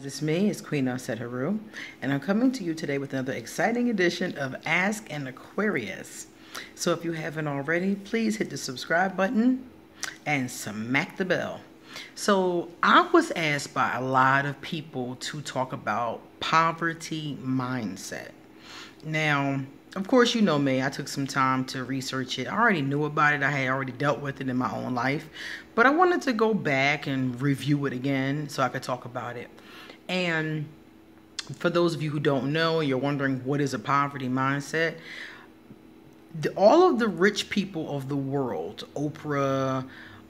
It's me, it's Queen Said Haru, and I'm coming to you today with another exciting edition of Ask An Aquarius. So if you haven't already, please hit the subscribe button and smack the bell. So I was asked by a lot of people to talk about poverty mindset. Now, of course, you know me. I took some time to research it. I already knew about it. I had already dealt with it in my own life. But I wanted to go back and review it again so I could talk about it. And for those of you who don't know, you're wondering what is a poverty mindset. All of the rich people of the world, Oprah,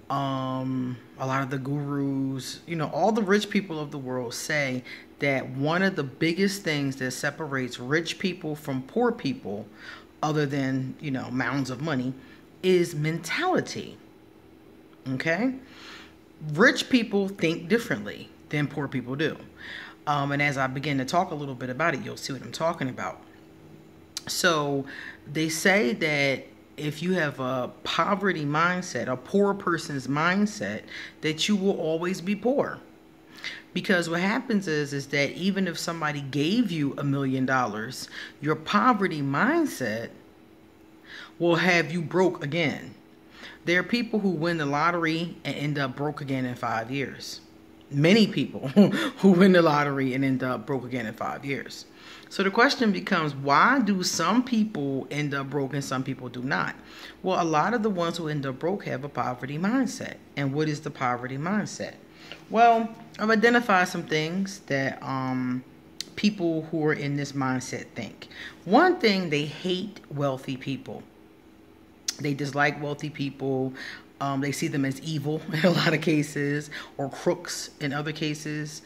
a lot of the gurus, all the rich people of the world say that one of the biggest things that separates rich people from poor people, other than, mounds of money, is mentality. Okay? Rich people think differently than poor people do. And as I begin to talk a little bit about it, you'll see what I'm talking about. So they say that if you have a poverty mindset, a poor person's mindset, that you will always be poor. Because what happens is that even if somebody gave you $1 million, your poverty mindset will have you broke again. There are people who win the lottery and end up broke again in 5 years. Many people who win the lottery and end up broke again in 5 years. So the question becomes, why do some people end up broke and some people do not? Well, a lot of the ones who end up broke have a poverty mindset. And what is the poverty mindset? Well, I've identified some things that people who are in this mindset think. One thing, they hate wealthy people. They dislike wealthy people. They see them as evil in a lot of cases, or crooks in other cases.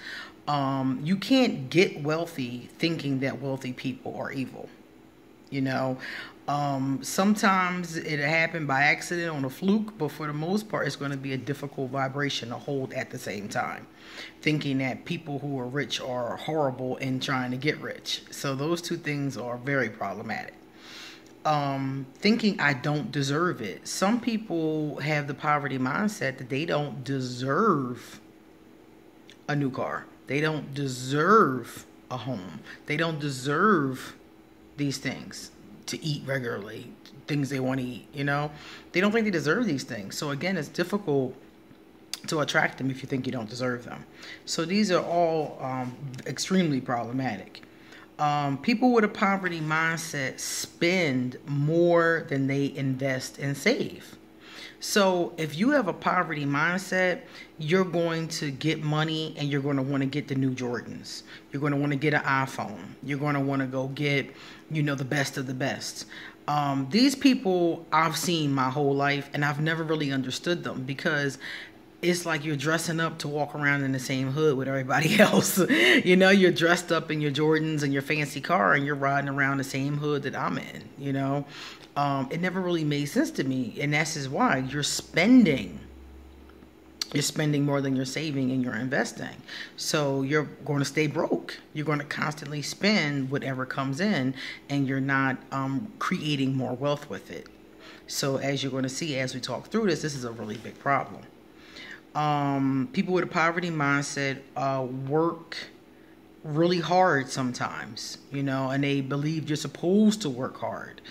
You can't get wealthy thinking that wealthy people are evil. Sometimes it'll happen by accident on a fluke, but for the most part, it's going to be a difficult vibration to hold at the same time. Thinking that people who are rich are horrible and trying to get rich. So those two things are very problematic. Thinking I don't deserve it. Some people have the poverty mindset that they don't deserve a new car. They don't deserve a home. They don't deserve these things, to eat regularly, things they want to eat, They don't think they deserve these things. So again, it's difficult to attract them if you think you don't deserve them. So these are all extremely problematic. People with a poverty mindset spend more than they invest and save. So if you have a poverty mindset, you're going to get money and you're going to want to get the new Jordans. You're going to want to get an iPhone. You're going to want to go get, the best of the best. These people I've seen my whole life, and I've never really understood them, because it's like you're dressing up to walk around in the same hood with everybody else. You're dressed up in your Jordans and your fancy car, and you're riding around the same hood that I'm in, It never really made sense to me. And that's just why you're spending more than you're saving and you're investing. So you're going to stay broke. You're going to constantly spend whatever comes in, and you're not creating more wealth with it. So as you're going to see as we talk through this is a really big problem. People with a poverty mindset work really hard sometimes, and they believe you're supposed to work hard.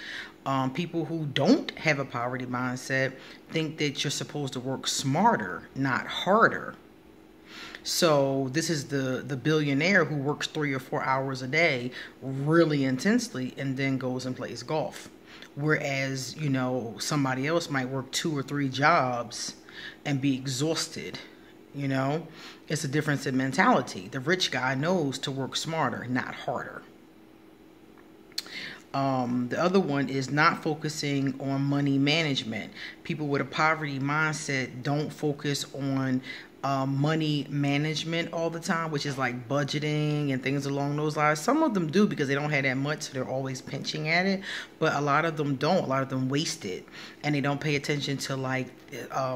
People who don't have a poverty mindset think that you're supposed to work smarter, not harder. So this is the billionaire who works 3 or 4 hours a day really intensely and then goes and plays golf. Whereas, somebody else might work 2 or 3 jobs and be exhausted. It's a difference in mentality. The rich guy knows to work smarter, not harder. The other one is not focusing on money management. People with a poverty mindset don't focus on money management all the time, which is like budgeting and things along those lines. Some of them do because they don't have that much, so they're always pinching at it, but a lot of them don't. A lot of them waste it, and they don't pay attention to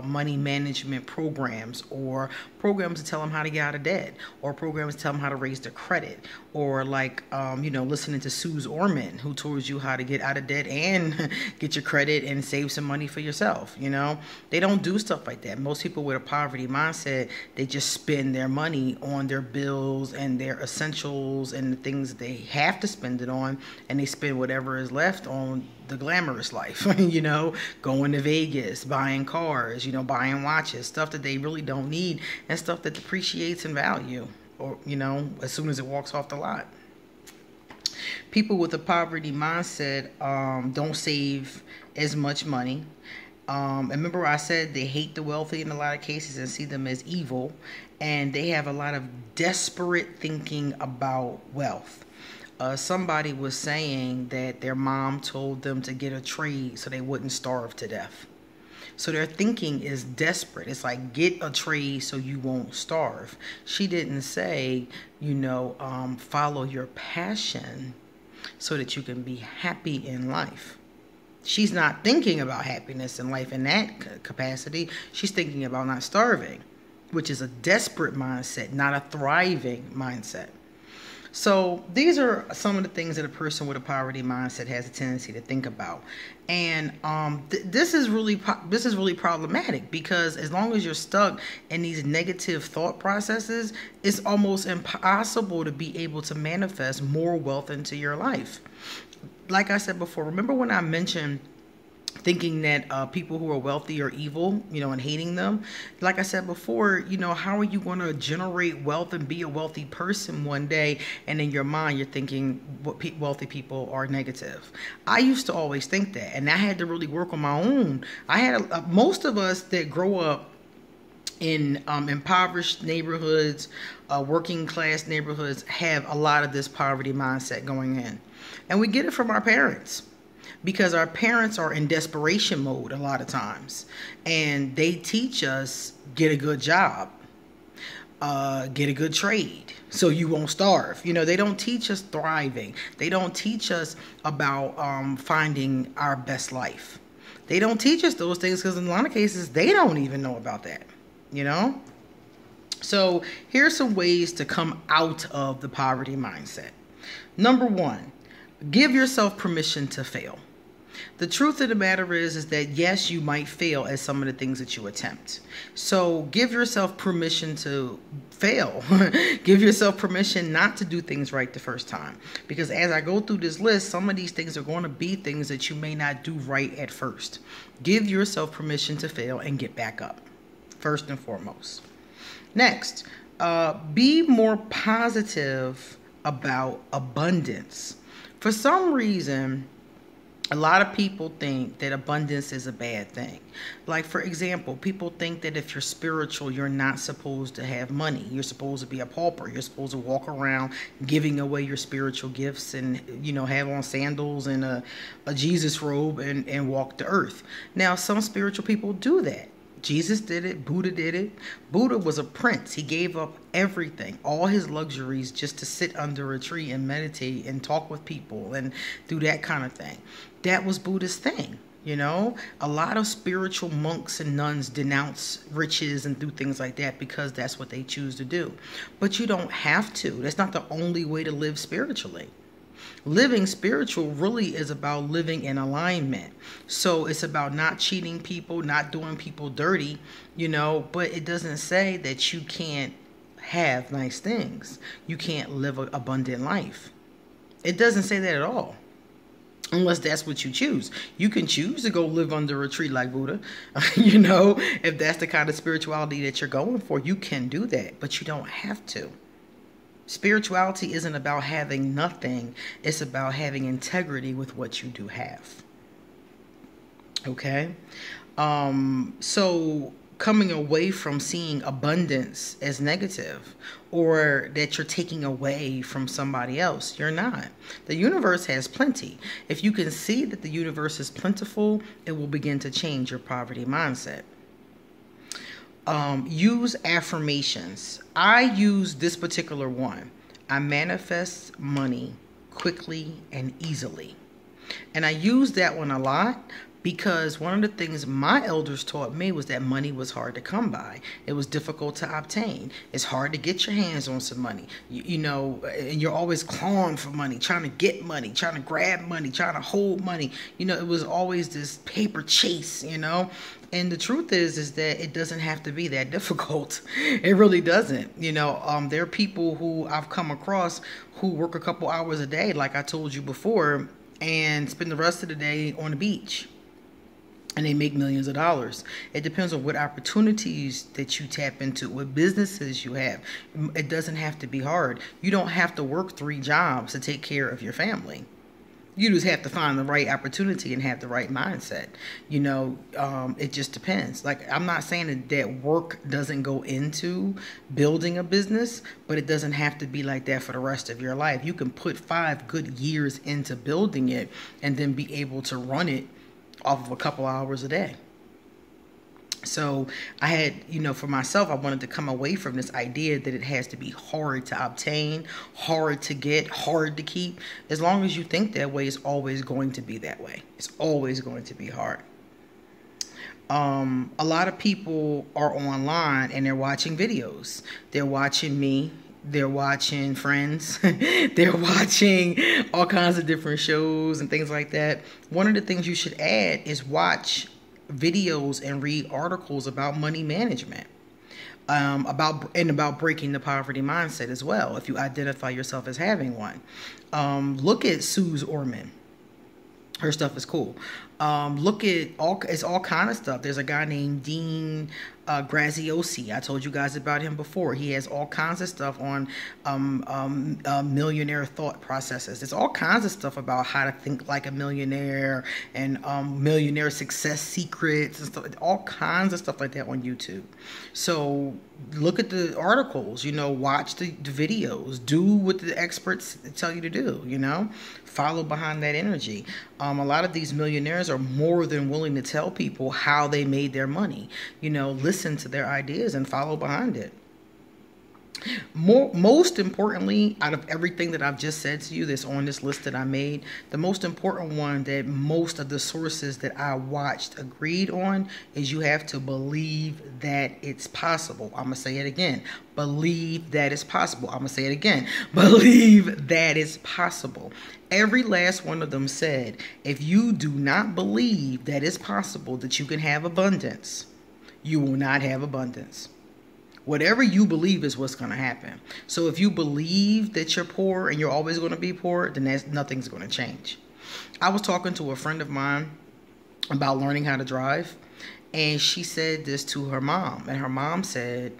money management programs, or programs to tell them how to get out of debt, or programs to tell them how to raise their credit, or listening to Suze Orman, who told you how to get out of debt and get your credit and save some money for yourself. They don't do stuff like that. Most people with a poverty mindset mindset, they just spend their money on their bills and their essentials and the things that they have to spend it on, and they spend whatever is left on the glamorous life, going to Vegas, buying cars, buying watches, stuff that they really don't need, and stuff that depreciates in value, or, as soon as it walks off the lot. People with a poverty mindset don't save as much money. And remember I said they hate the wealthy in a lot of cases and see them as evil. And they have a lot of desperate thinking about wealth. Somebody was saying that their mom told them to get a trade so they wouldn't starve to death. So their thinking is desperate. It's like, get a trade so you won't starve. She didn't say, follow your passion so that you can be happy in life. She's not thinking about happiness in life in that capacity. She's thinking about not starving, which is a desperate mindset, not a thriving mindset. So these are some of the things that a person with a poverty mindset has a tendency to think about. And this is really problematic, because as long as you're stuck in these negative thought processes, it's almost impossible to be able to manifest more wealth into your life. Like I said before, remember when I mentioned thinking that people who are wealthy are evil, and hating them? Like I said before, how are you going to generate wealth and be a wealthy person one day, and in your mind you're thinking wealthy people are negative? I used to always think that, and I had to really work on my own. I had most of us that grow up in impoverished neighborhoods, working class neighborhoods, have a lot of this poverty mindset going in, and we get it from our parents. Because our parents are in desperation mode a lot of times. And they teach us, get a good job, get a good trade so you won't starve. They don't teach us thriving. They don't teach us about finding our best life. They don't teach us those things because in a lot of cases, they don't even know about that, So here's some ways to come out of the poverty mindset. Number one, give yourself permission to fail. The truth of the matter is that yes, you might fail at some of the things that you attempt. So give yourself permission to fail. Give yourself permission not to do things right the first time. Because as I go through this list, some of these things are going to be things that you may not do right at first. Give yourself permission to fail and get back up, first and foremost. Next, be more positive about abundance. For some reason, a lot of people think that abundance is a bad thing. Like, for example, people think that if you're spiritual, you're not supposed to have money. You're supposed to be a pauper. You're supposed to walk around giving away your spiritual gifts and, have on sandals and a Jesus robe and walk the earth. Now, some spiritual people do that. Jesus did it. Buddha did it. Buddha was a prince. He gave up everything, all his luxuries, just to sit under a tree and meditate and talk with people and do that kind of thing. That was Buddha's thing. A lot of spiritual monks and nuns denounce riches and do things like that because that's what they choose to do. But you don't have to. That's not the only way to live spiritually. Living spiritual really is about living in alignment. So it's about not cheating people, not doing people dirty, but it doesn't say that you can't have nice things. You can't live an abundant life. It doesn't say that at all. Unless that's what you choose. You can choose to go live under a tree like Buddha. If that's the kind of spirituality that you're going for, you can do that, but you don't have to. Spirituality isn't about having nothing. It's about having integrity with what you do have. Okay? So coming away from seeing abundance as negative or that you're taking away from somebody else. You're not. The universe has plenty. If you can see that the universe is plentiful, it will begin to change your poverty mindset. Use affirmations. I use this particular one. I manifest money quickly and easily. And I use that one a lot Because one of the things my elders taught me was that money was hard to come by. It was difficult to obtain. It's hard to get your hands on some money. You know, and you're always clawing for money, trying to get money, trying to grab money, trying to hold money. You know, it was always this paper chase, you know. And the truth is that it doesn't have to be that difficult. It really doesn't. You know, there are people who I've come across who work a couple hours a day, like I told you before, and spend the rest of the day on the beach. And they make millions of dollars. It depends on what opportunities that you tap into, what businesses you have. It doesn't have to be hard. You don't have to work 3 jobs to take care of your family. You just have to find the right opportunity and have the right mindset. You know, it just depends. Like, I'm not saying that work doesn't go into building a business, but it doesn't have to be like that for the rest of your life. You can put 5 good years into building it and then be able to run it off of a couple hours a day. So I had, you know, for myself, I wanted to come away from this idea that it has to be hard to obtain, hard to get, hard to keep. As long as you think that way, it's always going to be that way. It's always going to be hard. A lot of people are online and they're watching videos. They're watching me. They're watching Friends. They're watching all kinds of different shows and things like that. One of the things you should add is watch videos and read articles about money management, about breaking the poverty mindset as well, if you identify yourself as having one. Look at Suze Orman. Her stuff is cool. Look at it's all kind of stuff. There's a guy named Dean Graziosi. I told you guys about him before. He has all kinds of stuff on millionaire thought processes. There's all kinds of stuff about how to think like a millionaire and millionaire success secrets and stuff. All kinds of stuff like that on YouTube. So look at the articles, you know, watch the videos, do what the experts tell you to do, you know, follow behind that energy. A lot of these millionaires are more than willing to tell people how they made their money. You know, listen to their ideas and follow behind it. Most importantly, out of everything that I've just said to you that's on this list that I made, the most important one that most of the sources that I watched agreed on is you have to believe that it's possible. I'm going to say it again. Believe that it's possible. I'm going to say it again. Believe that it's possible. Every last one of them said, if you do not believe that it's possible that you can have abundance, you will not have abundance. Whatever you believe is what's going to happen. So if you believe that you're poor and you're always going to be poor, then nothing's going to change. I was talking to a friend of mine about learning how to drive, and she said this to her mom. And her mom said,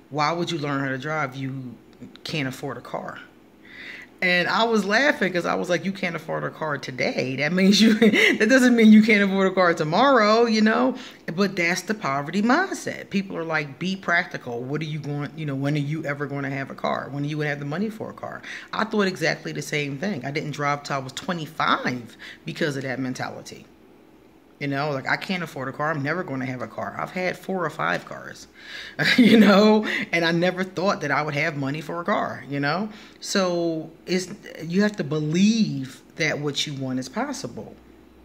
why would you learn how to drive? You can't afford a car. And I was laughing because I was like, you can't afford a car today. That means that doesn't mean you can't afford a car tomorrow, you know? But that's the poverty mindset. People are like, be practical. What are you going, you know, when are you ever going to have a car? When are you going to have the money for a car? I thought exactly the same thing. I didn't drive till I was 25 because of that mentality. You know, like, I can't afford a car. I'm never going to have a car. I've had 4 or 5 cars, you know, and I never thought that I would have money for a car, you know. So you have to believe that what you want is possible.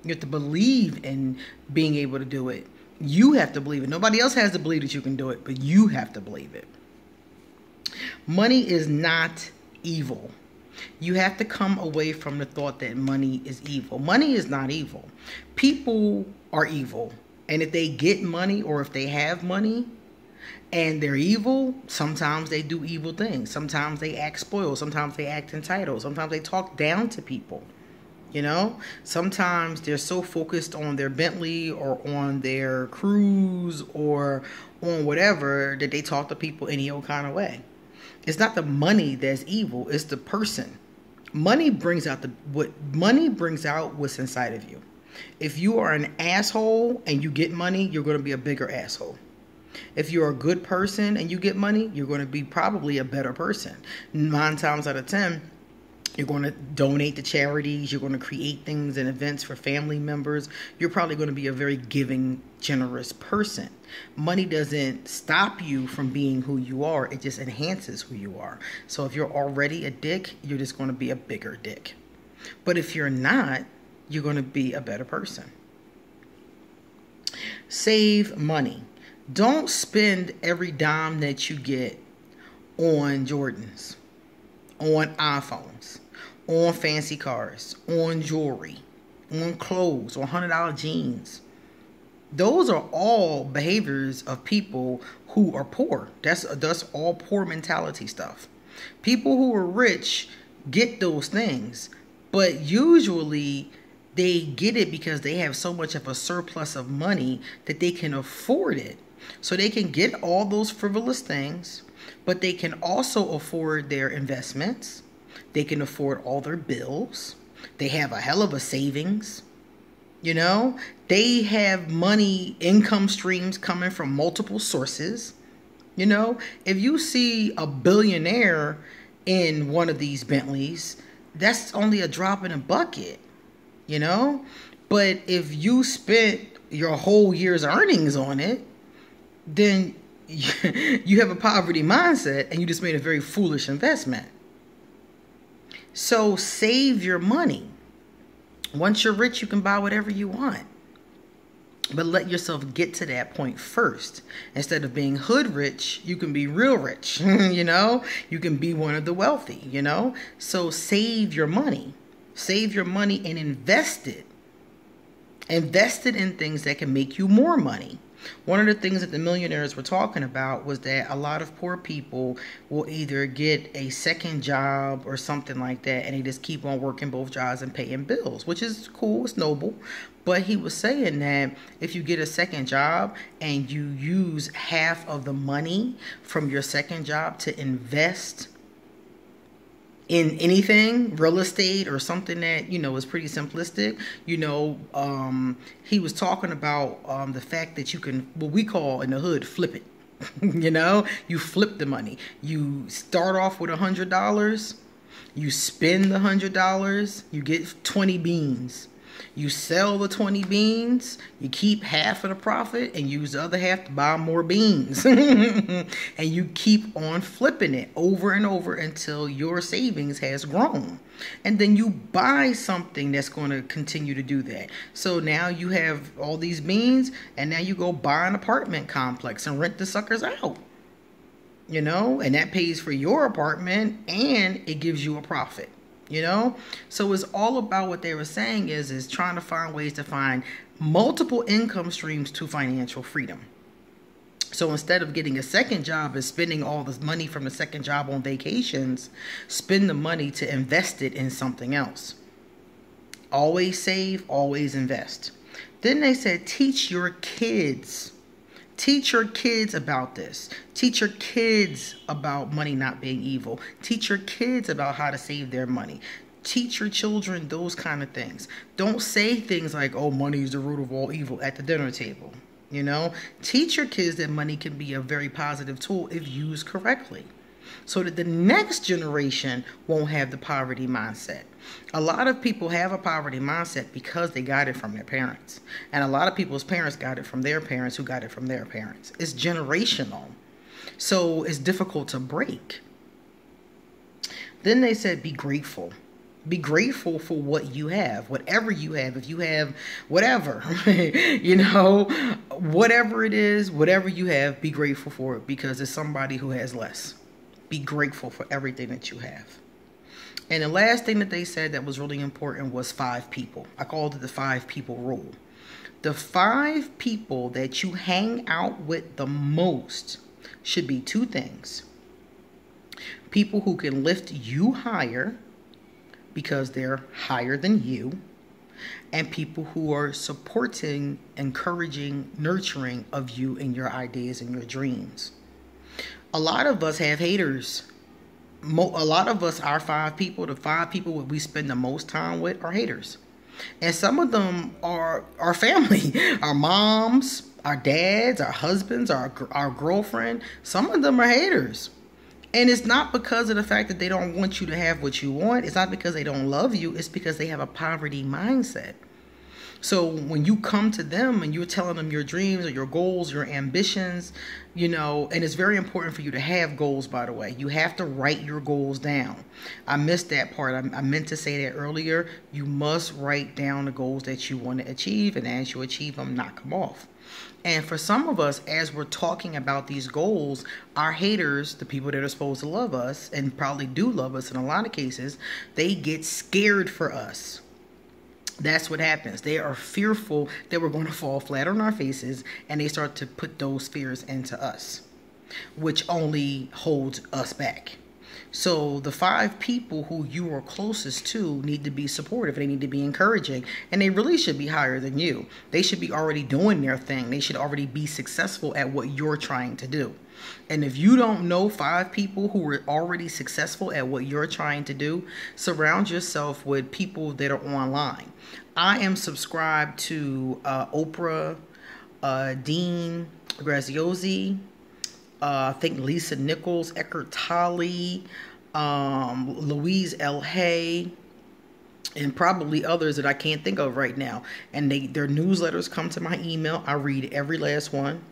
You have to believe in being able to do it. You have to believe it. Nobody else has to believe that you can do it, but you have to believe it. Money is not evil. You have to come away from the thought that money is evil. Money is not evil. People are evil. And if they get money or if they have money and they're evil, sometimes they do evil things. Sometimes they act spoiled. Sometimes they act entitled. Sometimes they talk down to people. You know, sometimes they're so focused on their Bentley or on their cruise or on whatever that they talk to people any old kind of way. It's not the money that's evil. It's the person. Money brings out what's inside of you. If you are an asshole and you get money, you're going to be a bigger asshole. If you're a good person and you get money, you're going to be probably a better person. 9 times out of 10, you're going to donate to charities. You're going to create things and events for family members. You're probably going to be a very giving, generous person. Money doesn't stop you from being who you are. It just enhances who you are. So if you're already a dick, you're just going to be a bigger dick. But if you're not, you're going to be a better person. Save money. Don't spend every dime that you get on Jordans, on iPhones, on fancy cars, on jewelry, on clothes, on $100 jeans. Those are all behaviors of people who are poor. That's all poor mentality stuff. People who are rich get those things, but usually they get it because they have so much of a surplus of money that they can afford it. So they can get all those frivolous things, but they can also afford their investments. They can afford all their bills. They have a hell of a savings. You know, they have money, income streams coming from multiple sources. You know, if you see a billionaire in one of these Bentleys, that's only a drop in a bucket, you know. But if you spent your whole year's earnings on it, then you have a poverty mindset and you just made a very foolish investment. So save your money. Once you're rich, you can buy whatever you want. But let yourself get to that point first. Instead of being hood rich, you can be real rich. You know, you can be one of the wealthy, you know. So save your money. Save your money and invest it. Invest it in things that can make you more money. One of the things that the millionaires were talking about was that a lot of poor people will either get a second job or something like that, and they just keep on working both jobs and paying bills, which is cool, it's noble. But he was saying that if you get a second job and you use half of the money from your second job to invest in anything, real estate or something that, you know, is pretty simplistic, you know, he was talking about the fact that you can, what we call in the hood, flip it. You know, you flip the money. You start off with $100, you spend the $100, you get 20 beans. You sell the 20 beans, you keep half of the profit and use the other half to buy more beans. And you keep on flipping it over and over until your savings has grown. And then you buy something that's going to continue to do that. So now you have all these beans and now you go buy an apartment complex and rent the suckers out. You know, and that pays for your apartment and it gives you a profit. You know, so it's all about what they were saying is trying to find ways to find multiple income streams to financial freedom. So instead of getting a second job and spending all this money from the second job on vacations, spend the money to invest it in something else. Always save, always invest. Then they said, teach your kids. Teach your kids about this. Teach your kids about money not being evil. Teach your kids about how to save their money. Teach your children those kind of things. Don't say things like, oh, money is the root of all evil at the dinner table. You know, teach your kids that money can be a very positive tool if used correctly, so that the next generation won't have the poverty mindset. A lot of people have a poverty mindset because they got it from their parents. And a lot of people's parents got it from their parents who got it from their parents. It's generational. So it's difficult to break. Then they said, be grateful. Be grateful for what you have, whatever you have. If you have whatever, you know, whatever it is, whatever you have, be grateful for it because it's somebody who has less. Be grateful for everything that you have. And the last thing that they said that was really important was 5 people. I called it the 5 people rule. The 5 people that you hang out with the most should be 2 things. People who can lift you higher because they're higher than you, and people who are supporting, encouraging, nurturing of you and your ideas and your dreams. A lot of us have haters. A lot of us, our 5 people, the 5 people that we spend the most time with are haters. And some of them are our family, our moms, our dads, our husbands, our girlfriend. Some of them are haters. And it's not because of the fact that they don't want you to have what you want. It's not because they don't love you. It's because they have a poverty mindset. So when you come to them and you're telling them your dreams or your goals, your ambitions, you know, and it's very important for you to have goals, by the way. You have to write your goals down. I missed that part. I meant to say that earlier. You must write down the goals that you want to achieve, and as you achieve them, knock them off. And for some of us, as we're talking about these goals, our haters, the people that are supposed to love us and probably do love us in a lot of cases, they get scared for us. That's what happens. They are fearful that we're going to fall flat on our faces, and they start to put those fears into us, which only holds us back. So the 5 people who you are closest to need to be supportive. They need to be encouraging, and they really should be higher than you. They should be already doing their thing. They should already be successful at what you're trying to do. And if you don't know 5 people who are already successful at what you're trying to do, surround yourself with people that are online. I am subscribed to Oprah, Dean Graziosi, I think Lisa Nichols, Eckhart Tolle, Louise L. Hay, and probably others that I can't think of right now. And their newsletters come to my email. I read every last one.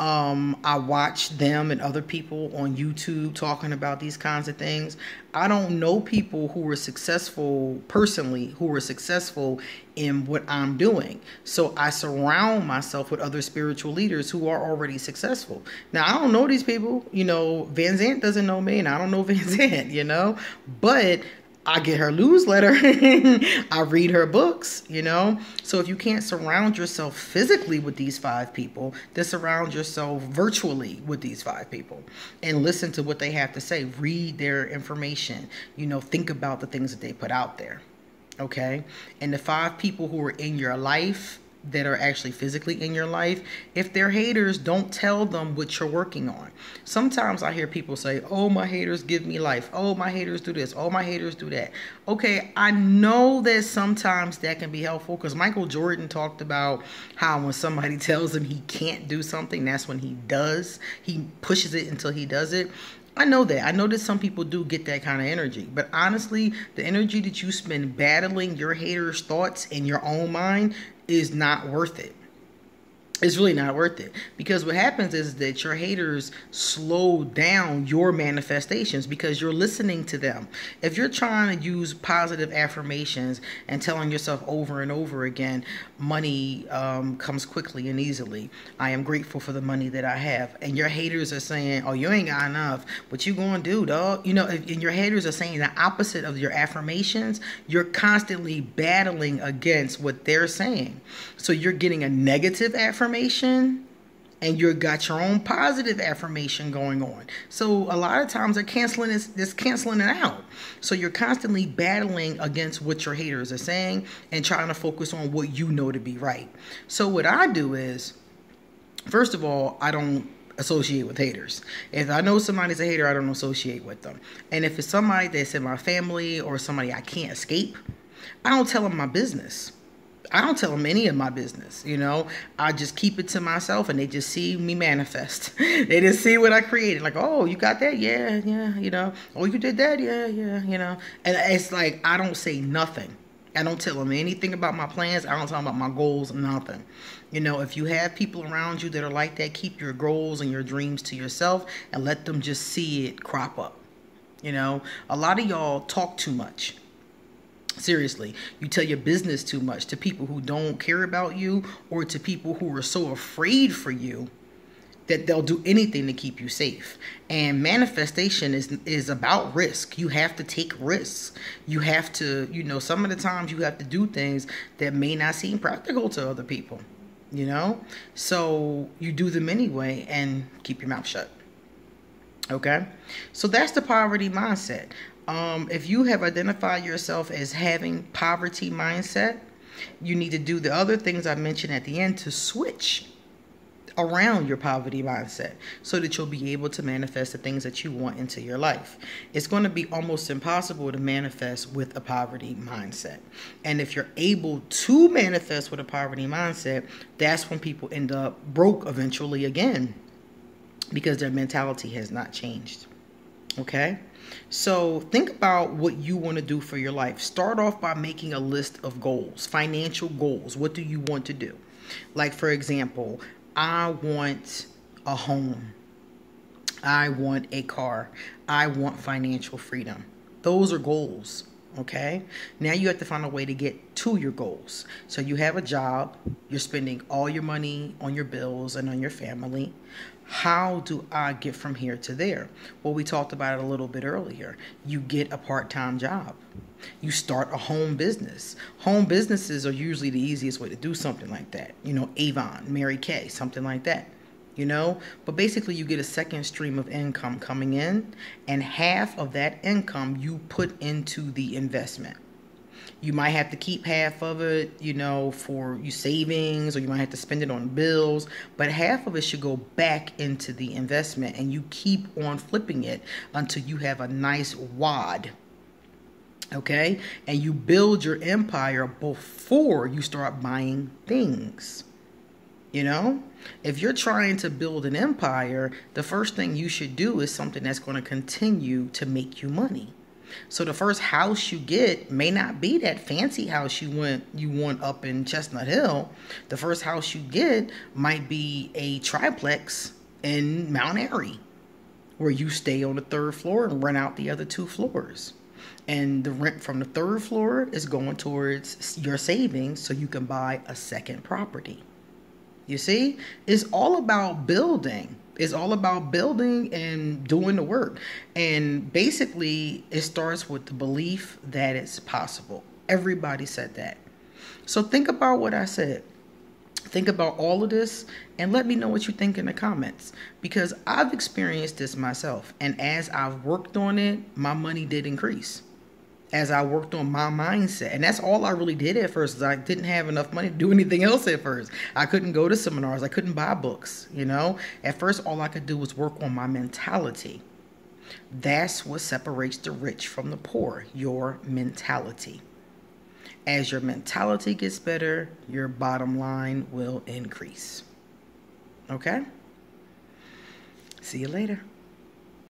I watch them and other people on YouTube talking about these kinds of things. I don't know people who were successful personally, who were successful in what I'm doing. So I surround myself with other spiritual leaders who are already successful. Now, I don't know these people. You know, Van Zandt doesn't know me, and I don't know Van Zandt, you know, but I get her newsletter. I read her books, you know. So if you can't surround yourself physically with these 5 people, then surround yourself virtually with these 5 people and listen to what they have to say. Read their information, you know, think about the things that they put out there. Okay. And the 5 people who are in your life that are actually physically in your life, if they're haters, don't tell them what you're working on. Sometimes I hear people say, oh, my haters give me life. Oh, my haters do this. Oh, my haters do that. Okay, I know that sometimes that can be helpful, because Michael Jordan talked about how when somebody tells him he can't do something, that's when he does. He pushes it until he does it. I know that. I know that some people do get that kind of energy. But honestly, the energy that you spend battling your haters' thoughts in your own mind is not worth it. It's really not worth it, because what happens is that your haters slow down your manifestations because you're listening to them. If you're trying to use positive affirmations and telling yourself over and over again, money comes quickly and easily. I am grateful for the money that I have. And your haters are saying, oh, you ain't got enough. What you gonna do, dog? You know, and your haters are saying the opposite of your affirmations, you're constantly battling against what they're saying. So you're getting a negative affirmation, and you got your own positive affirmation going on. So a lot of times they're canceling it out. So you're constantly battling against what your haters are saying and trying to focus on what you know to be right. So what I do is, first of all, I don't associate with haters. If I know somebody's a hater, I don't associate with them. And if it's somebody that's in my family or somebody I can't escape, I don't tell them my business. I don't tell them any of my business, you know. I just keep it to myself, and they just see me manifest. They just see what I created. Like, oh, you got that? Yeah, you know. Oh, you did that? Yeah, you know. And it's like, I don't say nothing. I don't tell them anything about my plans. I don't tell them about my goals, nothing. You know, if you have people around you that are like that, keep your goals and your dreams to yourself and let them just see it crop up. You know, a lot of y'all talk too much. Seriously, you tell your business too much to people who don't care about you, or to people who are so afraid for you that they'll do anything to keep you safe. And manifestation is about risk. You have to take risks. You have to, you know, some of the times you have to do things that may not seem practical to other people, you know? So you do them anyway and keep your mouth shut. Okay? So that's the poverty mindset. If you have identified yourself as having poverty mindset, you need to do the other things I mentioned at the end to switch around your poverty mindset so that you'll be able to manifest the things that you want into your life. It's going to be almost impossible to manifest with a poverty mindset. And if you're able to manifest with a poverty mindset, that's when people end up broke eventually again, because their mentality has not changed. Okay? So think about what you want to do for your life. Start off by making a list of goals, financial goals. What do you want to do? Like, for example, I want a home. I want a car. I want financial freedom. Those are goals. Okay. Now you have to find a way to get to your goals. So you have a job, you're spending all your money on your bills and on your family. How do I get from here to there? Well, we talked about it a little bit earlier. You get a part-time job. You start a home business. Home businesses are usually the easiest way to do something like that. You know, Avon, Mary Kay, something like that. You know, but basically you get a second stream of income coming in, and half of that income you put into the investment. You might have to keep half of it, you know, for your savings, or you might have to spend it on bills, but half of it should go back into the investment, and you keep on flipping it until you have a nice wad. Okay? And you build your empire before you start buying things. You know, if you're trying to build an empire, the first thing you should do is something that's going to continue to make you money. So the first house you get may not be that fancy house you want up in Chestnut Hill. The first house you get might be a triplex in Mount Airy, where you stay on the third floor and rent out the other two floors. And the rent from the third floor is going towards your savings so you can buy a second property. You see, it's all about building. It's all about building and doing the work. And basically, it starts with the belief that it's possible. Everybody said that. So think about what I said. Think about all of this and let me know what you think in the comments, because I've experienced this myself. And as I've worked on it, my money did increase. As I worked on my mindset. And that's all I really did at first, is I didn't have enough money to do anything else at first. I couldn't go to seminars. I couldn't buy books, you know. At first, all I could do was work on my mentality. That's what separates the rich from the poor, your mentality. As your mentality gets better, your bottom line will increase. Okay? See you later.